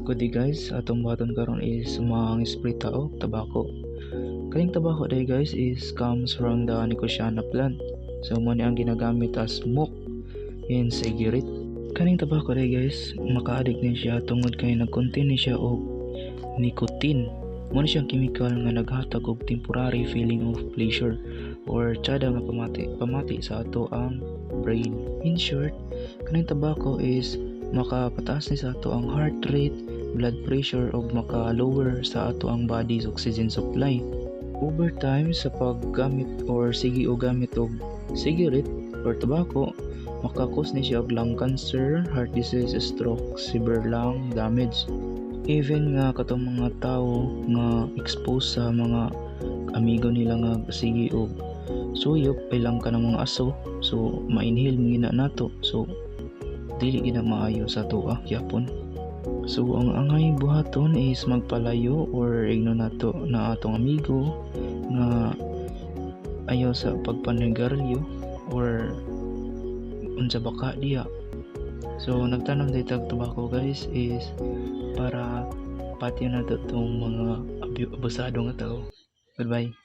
Good day guys, atong buhaton karon is mga esprita o tabako. Kaning tabako day guys is comes from the Nicotiana plant. So mo ni ang ginagamit as smoke in cigarette. Kaning tabako day guys, maka-addict ni siya tungod kay nag-contain ni siya og nicotine. Mo ni siyang chemical nga naghatag og temporary feeling of pleasure or tsada nga pamati sa ato ang brain. In short, kaning tabako is makapataas ni sa ato ang heart rate, blood pressure ug maka-lower sa ato ang body's oxygen supply. Over time sa paggamit or sige o gamit og cigarette or tobacco, makakos ni siya og lung cancer, heart disease, stroke, severe lung damage. Even nga katong mga tao nga exposed sa mga amigo nila nga sige og suyop ay lang ka ng mga aso, so ma-inhale mo gina nato, so dili gina maayo sa tuwa yapon. So ang angay buhaton is magpalayo or igno nato na atong amigo nga ayaw sa pagpanigarilyo or unsa baka diya. So nagtanom dito og tobacco guys is para patio na to tong mga abusado nga tao. Goodbye.